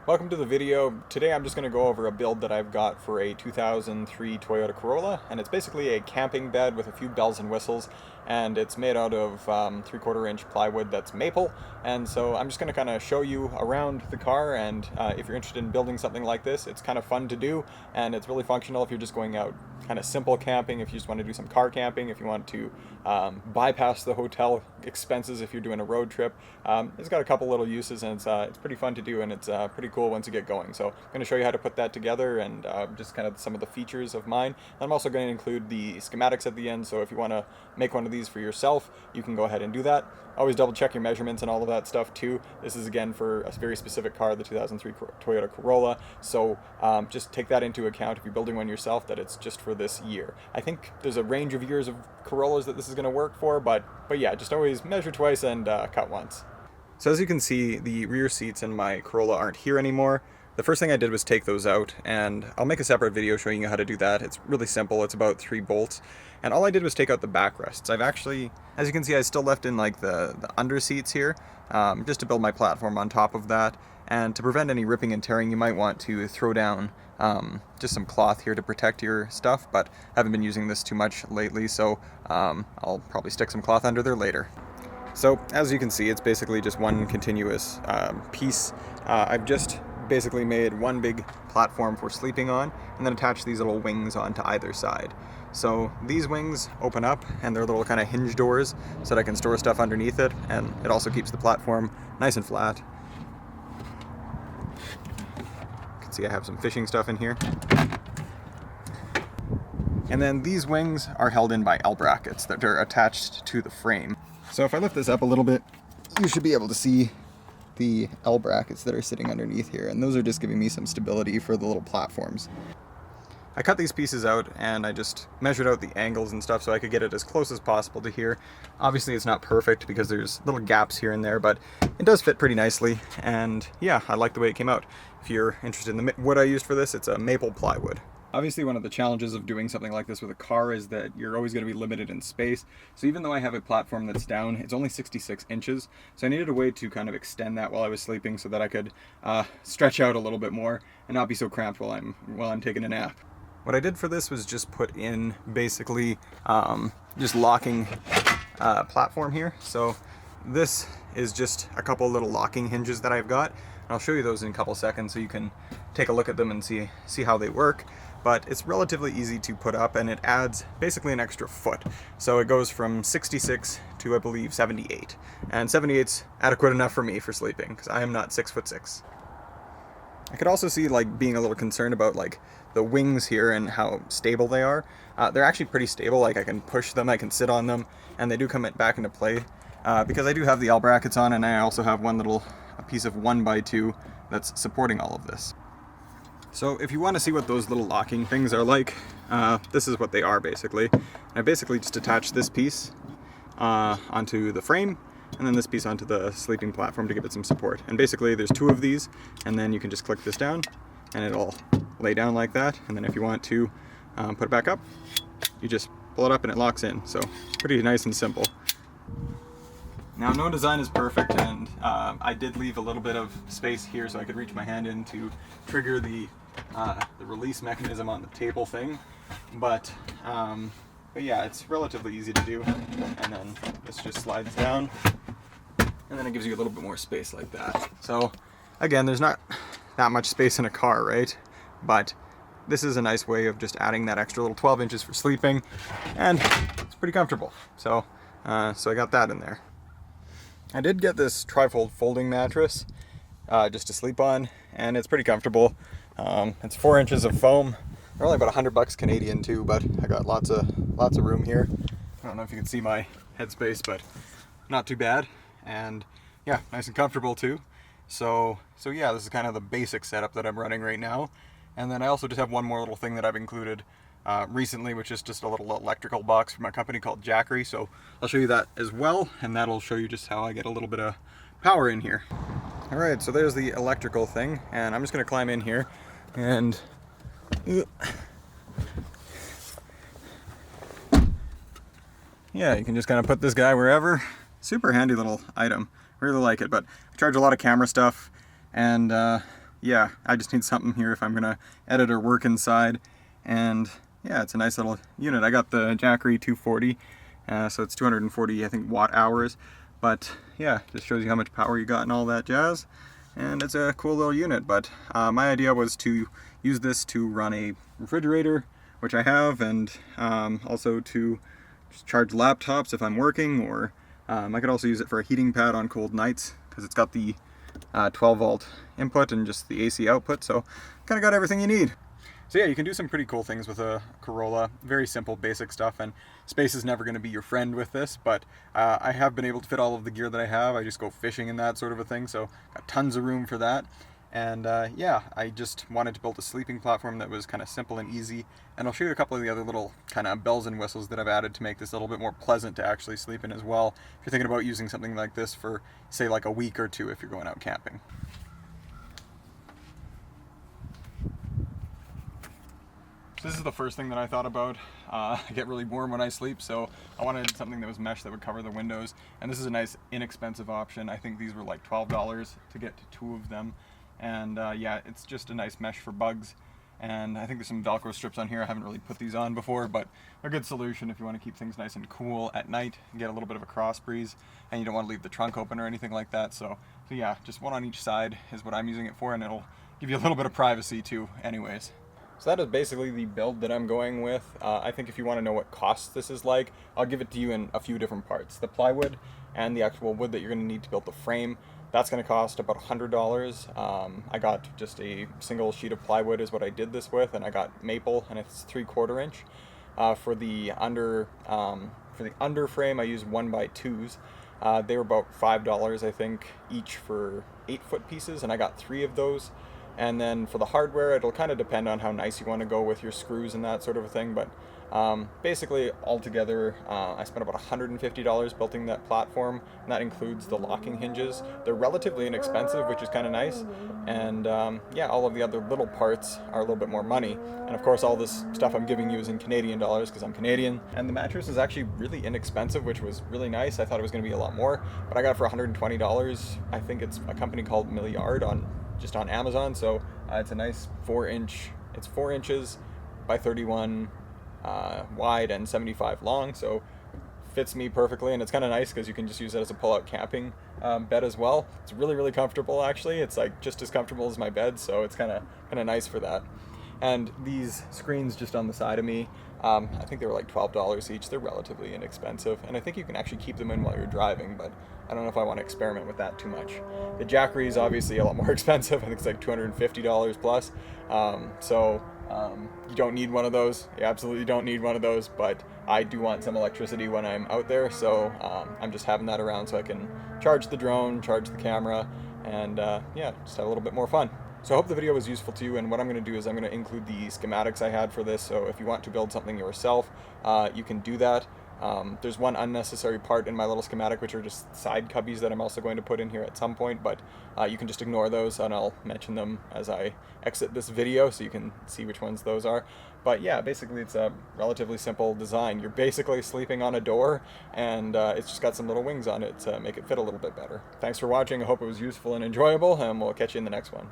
Welcome to the video. Today I'm just going to go over a build that I've got for a 2003 Toyota Corolla, and it's basically a camping bed with a few bells and whistles, and it's made out of 3/4 inch plywood that's maple. And so I'm just going to kind of show you around the car, and if you're interested in building something like this, it's kind of fun to do, and it's really functional if you're just going out kind of simple camping, if you just want to do some car camping, if you want to bypass the hotel expenses if you're doing a road trip. It's got a couple little uses, and it's pretty fun to do, and it's pretty cool once you get going. So I'm going to show you how to put that together, and just kind of some of the features of mine. And I'm also going to include the schematics at the end, so if you want to make one of these for yourself, you can go ahead and do that. Always double check your measurements and all of that stuff too. This is again for a very specific car, the 2003 Toyota Corolla, so just take that into account if you're building one yourself, that it's just for this year. I think there's a range of years of Corollas that this is going to work for, but yeah, just always measure twice and cut once. So as you can see, the rear seats in my Corolla aren't here anymore. The first thing I did was take those out, and I'll make a separate video showing you how to do that. It's really simple. It's about 3 bolts. And all I did was take out the backrests. I've actually, as you can see, I still left in like the under seats here, just to build my platform on top of that. And to prevent any ripping and tearing, you might want to throw down just some cloth here to protect your stuff, but I haven't been using this too much lately, so I'll probably stick some cloth under there later. So as you can see, it's basically just one continuous piece. I've just basically made one big platform for sleeping on, and then attached these little wings onto either side. So these wings open up, and they're little kind of hinge doors so that I can store stuff underneath it, and it also keeps the platform nice and flat. You can see I have some fishing stuff in here. And then these wings are held in by L brackets that are attached to the frame. So if I lift this up a little bit, you should be able to see the L brackets that are sitting underneath here, and those are just giving me some stability for the little platforms. I cut these pieces out, and I just measured out the angles and stuff so I could get it as close as possible to here. Obviously it's not perfect because there's little gaps here and there, but it does fit pretty nicely, and yeah, I like the way it came out. If you're interested in the wood I used for this, it's a maple plywood. Obviously, one of the challenges of doing something like this with a car is that you're always going to be limited in space. So even though I have a platform that's down, it's only 66 inches. So I needed a way to kind of extend that while I was sleeping so that I could stretch out a little bit more and not be so cramped while I'm taking a nap. What I did for this was just put in basically just locking platform here. So this is just a couple little locking hinges that I've got. I'll show you those in a couple seconds so you can take a look at them and see how they work. But it's relatively easy to put up, and it adds basically an extra foot. So it goes from 66 to, I believe, 78. And 78's adequate enough for me for sleeping, because I am not 6'6". I could also see like being a little concerned about like the wings here and how stable they are. They're actually pretty stable. Like I can push them, I can sit on them, and they do come back into play. Because I do have the L brackets on, and I also have one little piece of 1x2 that's supporting all of this. So if you want to see what those little locking things are like, this is what they are basically. I basically just attach this piece onto the frame, and then this piece onto the sleeping platform to give it some support. And basically there's 2 of these, and then you can just click this down, and it'll lay down like that. And then if you want to put it back up, you just pull it up and it locks in. So pretty nice and simple. Now, no design is perfect, and I did leave a little bit of space here so I could reach my hand in to trigger the release mechanism on the table thing. But yeah, it's relatively easy to do. And then this just slides down, and then it gives you a little bit more space like that. So again, there's not that much space in a car, right? But this is a nice way of just adding that extra little 12 inches for sleeping, and it's pretty comfortable. So I got that in there. I did get this trifold folding mattress just to sleep on, and it's pretty comfortable. It's 4 inches of foam. They're only about $100 Canadian too, but I got lots of room here. I don't know if you can see my headspace, but not too bad. And yeah, nice and comfortable too. So yeah, this is kind of the basic setup that I'm running right now. And then I also just have one more little thing that I've included recently, which is just a little electrical box from a company called Jackery. So I'll show you that as well, and that'll show you just how I get a little bit of power in here. All right, so there's the electrical thing, and I'm just gonna climb in here, and yeah, you can just kind of put this guy wherever. Super handy little item. Really like it, but I charge a lot of camera stuff, and yeah, I just need something here if I'm gonna edit or work inside. And yeah, it's a nice little unit. I got the Jackery 240, so it's 240, I think, watt hours. But yeah, just shows you how much power you got and all that jazz. And it's a cool little unit. But my idea was to use this to run a refrigerator, which I have, and also to just charge laptops if I'm working, or I could also use it for a heating pad on cold nights because it's got the 12 volt input and just the AC output, so kind of got everything you need. So yeah, you can do some pretty cool things with a Corolla. Very simple, basic stuff, and space is never going to be your friend with this, but I have been able to fit all of the gear that I have. I just go fishing and that sort of a thing, so got tons of room for that. And yeah, I just wanted to build a sleeping platform that was kind of simple and easy, and I'll show you a couple of the other little kind of bells and whistles that I've added to make this a little bit more pleasant to actually sleep in as well, if you're thinking about using something like this for, say, like a week or two if you're going out camping. So this is the first thing that I thought about. I get really warm when I sleep, so I wanted something that was mesh that would cover the windows, and this is a nice inexpensive option. I think these were like $12 to get 2 of them. And yeah, it's just a nice mesh for bugs, and I think there's some Velcro strips on here. I haven't really put these on before, but a good solution if you want to keep things nice and cool at night and get a little bit of a cross breeze, and you don't want to leave the trunk open or anything like that. So yeah, just one on each side is what I'm using it for, and it'll give you a little bit of privacy too anyways. So that is basically the build that I'm going with. I think if you want to know what costs this is like, I'll give it to you in a few different parts. The plywood and the actual wood that you're going to need to build the frame, that's going to cost about $100. I got just a single sheet of plywood is what I did this with, and I got maple, and it's 3/4 inch. For the under frame, I used 1x2s. They were about $5, I think, each for 8-foot pieces, and I got 3 of those. And then for the hardware, it'll kind of depend on how nice you want to go with your screws and that sort of a thing. But basically, altogether, I spent about $150 building that platform, and that includes the locking hinges. They're relatively inexpensive, which is kind of nice. And yeah, all of the other little parts are a little bit more money. And of course, all this stuff I'm giving you is in Canadian dollars because I'm Canadian. And the mattress is actually really inexpensive, which was really nice. I thought it was going to be a lot more, but I got it for $120. I think it's a company called Milliard just on Amazon. So it's a nice 4-inch. It's 4 inches by 31 wide and 75 long, so fits me perfectly, and it's kind of nice because you can just use it as a pull-out camping bed as well. It's really, really comfortable actually. It's like just as comfortable as my bed, so it's kind of nice for that. And these screens just on the side of me, I think they were like $12 each. They're relatively inexpensive, and I think you can actually keep them in while you're driving, but I don't know if I want to experiment with that too much. The Jackery is obviously a lot more expensive. I think it's like $250 plus. You don't need one of those. You absolutely don't need one of those, but I do want some electricity when I'm out there, so I'm just having that around so I can charge the drone, charge the camera, and yeah, just have a little bit more fun. So I hope the video was useful to you, and what I'm going to do is I'm going to include the schematics I had for this, so if you want to build something yourself, you can do that. There's one unnecessary part in my little schematic, which are just side cubbies that I'm also going to put in here at some point, but you can just ignore those, and I'll mention them as I exit this video so you can see which ones those are. But yeah, basically it's a relatively simple design. You're basically sleeping on a door, and it's just got some little wings on it to make it fit a little bit better. Thanks for watching. I hope it was useful and enjoyable, and we'll catch you in the next one.